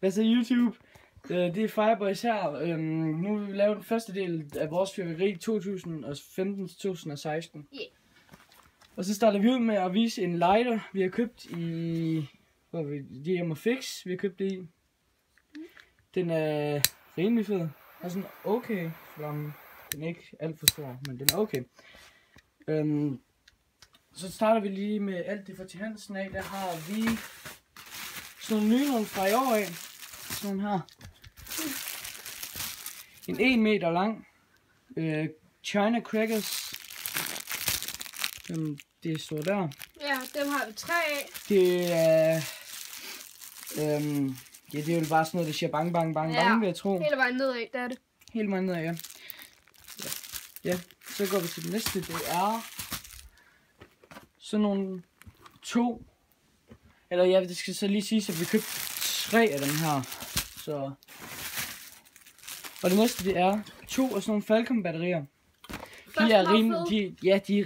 Hvad så YouTube? Det er Fireboys her. Nu vil vi lave den første del af vores fyrværkeri 2015-2016. Yeah. Og så starter vi ud med at vise en lighter, vi har købt i... Hvor vi Hjem & Fix, vi har købt det i. Den er rimelig fed. Og sådan okay flamme. Den er ikke alt for stor, men den er okay. Så starter vi lige med alt det fra til Hansen af. Der har vi sådan nogle nye nogle fra i år af. Sådan her. En 1 meter lang China Crackers. Det står der. Ja, dem har vi 3 af. Det er... ja, det er jo bare sådan noget, der siger bang, bang, bang, bang, vil jeg tro. Hele vejen nedad, der er det. Hele vejen nedad, ja. Ja, så går vi til det næste. Det er sådan nogle 2. Eller ja, det skal så lige sige, at vi købte 3 af dem her. Så... Og det næste, det er 2 af sådan nogle Falcon batterier. De er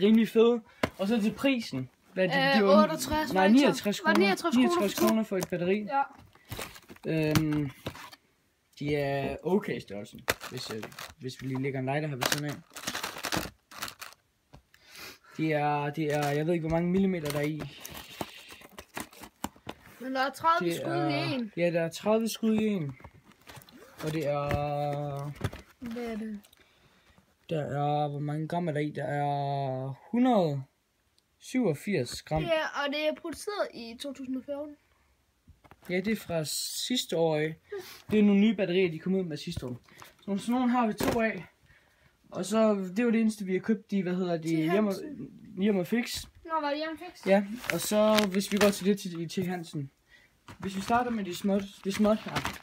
rimelig fede. Og så til prisen. Hvad er det? 68. Nej, 69 kroner. 69 kroner for et batteri. Ja. De er okay størrelsen, hvis vi lige lægger en lighter her ved siden af. Det er, jeg ved ikke hvor mange millimeter der er i. Men der er 30 skud i en. Ja, der er 30 skud i en. Og det er... Hvad er det? Der er, hvor mange gram er der i? Der er 187 gram. Ja, og det er produceret i 2014. Ja, det er fra sidste år af. Det er nogle nye batterier, de kom ud med sidste år. Så sådan nogle har vi 2 af. Og så, det var det eneste, vi har købt i, Hjem & Fix. Nå, var det Hjem & Fix? Ja, og så hvis vi går til det til Hansen. Hvis vi starter med det småt her.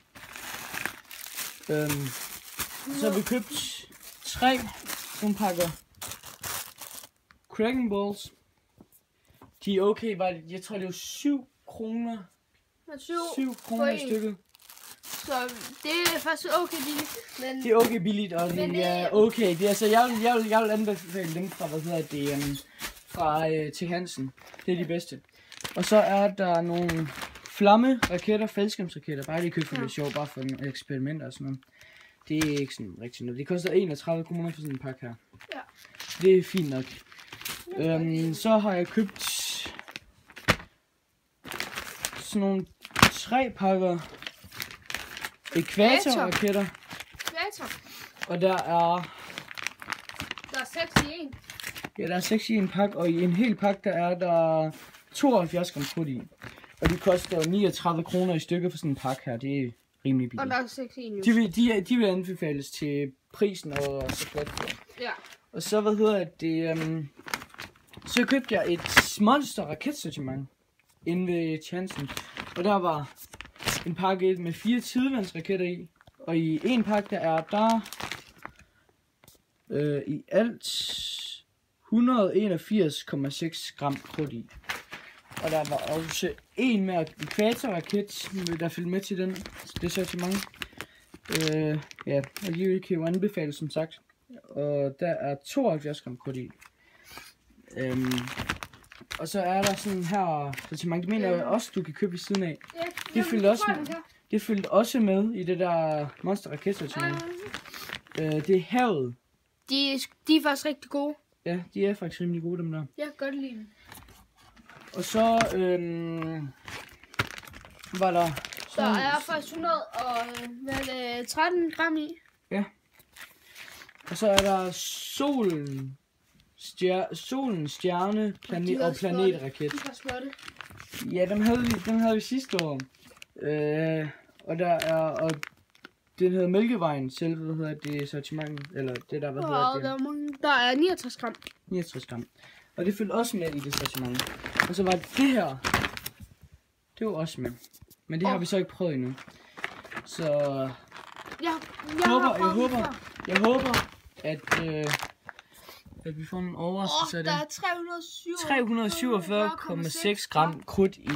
Så har vi købt 3 nogle pakker Cracking Balls. De er okay, jeg tror det er 7 kroner. 7 kroner i stykket. Så det er faktisk okay billigt. Men det er okay billigt, og det er okay. Det er, altså, jeg vil anbefale dem fra, fra til Hansen. Det er de bedste. Og så er der nogle flammeraketter, faldskærmsraketter. Bare lige købt for det sjov, bare for nogle eksperimenter og sådan noget. Det er ikke sådan rigtig noget. Det koster 31 kroner for sådan en pakke her. Ja. Det er fint nok. Så har jeg købt sådan nogle 3 pakker ekvatorraketter. Og der er 6 i en. Ja, der er 6 i en pakke, og i en hel pakke der er der 72 gram krudt i. Og de koster 39 kroner i stykket for sådan en pakke her. Det er rimelig billigt. Og der er 6 i en. De vil anbefales til prisen og så flot. Ja. Og så så købte jeg et monster raketsortiment inde ved Chansen. Og der var en pakke med 4 tidevandsraketter i. Og i en pakke der er der i alt 181,6 gram krudt i. Og der var også en med ekvatorraket, der følger med til den. Det sortiment. Ja, og de kan jo anbefale som sagt. Og der er 72 gram krudt i. Og så er der sådan her sortiment, det mener jeg også du kan købe ved siden af. Ja, det fyldte også med i det der monster raketsortiment. Det er havet. De er faktisk rigtig gode. Ja, de er faktisk rimelig gode dem der. Jeg kan godt lide dem. Og så var der sådan... Der er faktisk 113 gram i. Ja. Og så er der solens stjerne og planetraket. De var småtte. Ja, dem havde vi sidste år. Og der er... Og den hedder Mælkevejen, selve det sortiment, eller det der, Der er 69 gram. 69 gram. Og det følger også med i det sortiment. Og så var det her, det var også med. Men det har vi så ikke prøvet endnu. Så jeg håber, at vi får en overraskelse af det. Der er 347,6 gram krudt i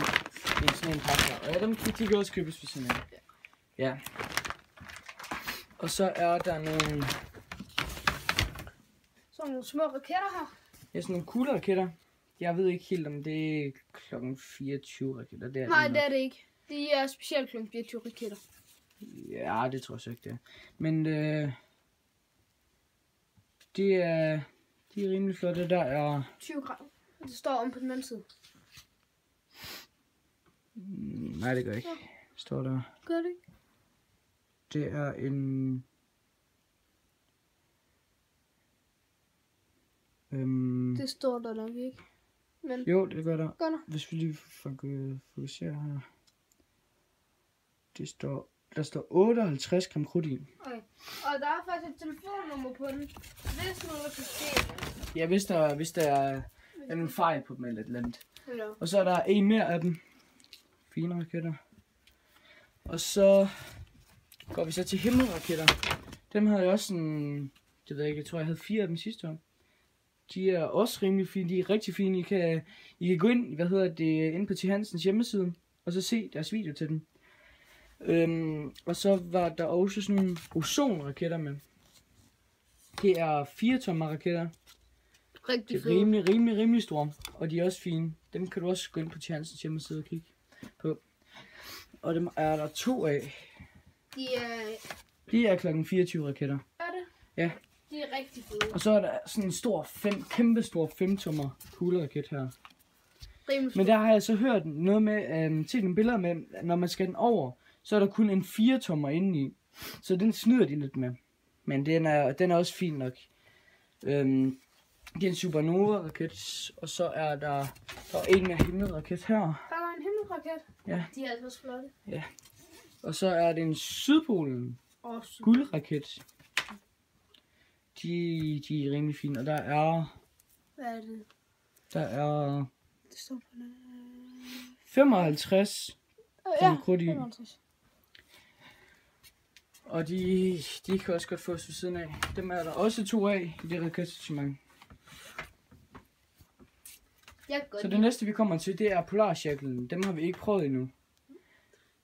sådan en pakke. Og ja, dem kan også købes ved sådan en. Ja. Og så er der nogle... Sådan nogle små raketter her. Ja, sådan nogle kugleraketter. Jeg ved ikke helt om det er klokken 24 raketter. Nej, det er det ikke. De er specielt kl. 24 raketter. Ja, det tror jeg så ikke, det er. Men de er rimelig flotte. Der er... 20 gram. Det står om på den anden side. Nej, det gør ikke. Står der. Gør det ikke? Det er en... Det står der nok ikke. Men Jo, det gør der. gør der. Hvis vi lige fokuserer her. Der står 58 gram krudt i. Okay. Og der er faktisk et telefonnummer på den. Hvis noget kan ske. Ja, hvis der er en fejl på dem eller et eller andet. Ja. Og så er der en mere af dem. Fine raketter. Og så går vi så til himmelraketter. Dem havde jeg også sådan... Det ved jeg ikke, jeg tror jeg havde 4 af dem sidste år. De er også rimelig fine. De er rigtig fine. I kan gå ind, inde på T. Hansens hjemmeside. Og så se deres video til dem. Og så var der også sådan nogle ozonraketter med. Det er 4-tommer raketter. Rigtig De er rimelig store. Og de er også fine. Dem kan du også gå ind på T. Hansens hjemmeside og kigge på. Og dem er der 2 af. De er klokken 24 raketter. Er det? Ja. De er rigtig fede. Og så er der sådan en kæmpe stor 5-tommer kugleraket her. Rimelig Men der har jeg så hørt noget med, set nogle billeder med, når man skal den over, så er der kun en 4-tommer indeni. Så den snyder de lidt med. Men den er også fin nok. Det er en supernova-raket, og så er der en mere himmelraket her. Der er en himmelraket. Ja. De er altså også flotte. Ja. Og så er det en Sydpolen guldraket. De er rimelig fine, og der er... Hvad er det? Der er... Det står på den. 55 krudt i. 55. Og de kan også godt fås ved siden af. Dem er der også 2 af i det raketsortiment. Så det næste vi kommer til, det er Polarcirklen. Dem har vi ikke prøvet endnu.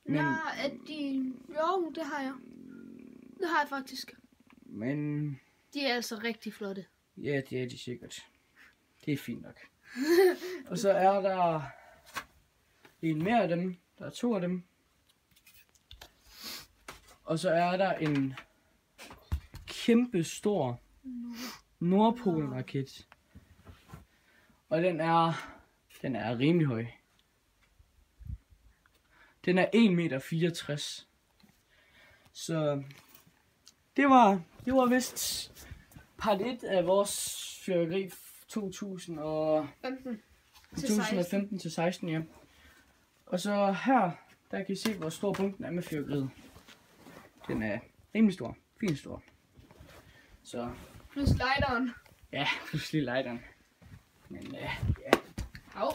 Men... Nej, er de... Jo, det har jeg. Det har jeg faktisk. Men... De er altså rigtig flotte. Ja, det er de sikkert. Det er fint nok. Og så er der en mere af dem. Der er 2 af dem. Og så er der en kæmpe stor Nordpolen-raket. Og den er rimelig høj. Den er 1,64 meter. Så det var vist part 1 af vores fyrværkeri 2015 til 16, ja. Og så her, der kan I se, hvor stor bunken er med fyrværkeriet. Den er rimelig stor. Fint stor. Så... Plus lighteren. Ja, pludselig lighteren. Men ja. Au.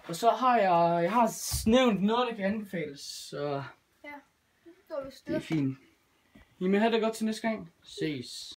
Og så har jeg har nævnt noget, der kan anbefales, så Ja, det er fint. I må have det godt til næste gang. Ses.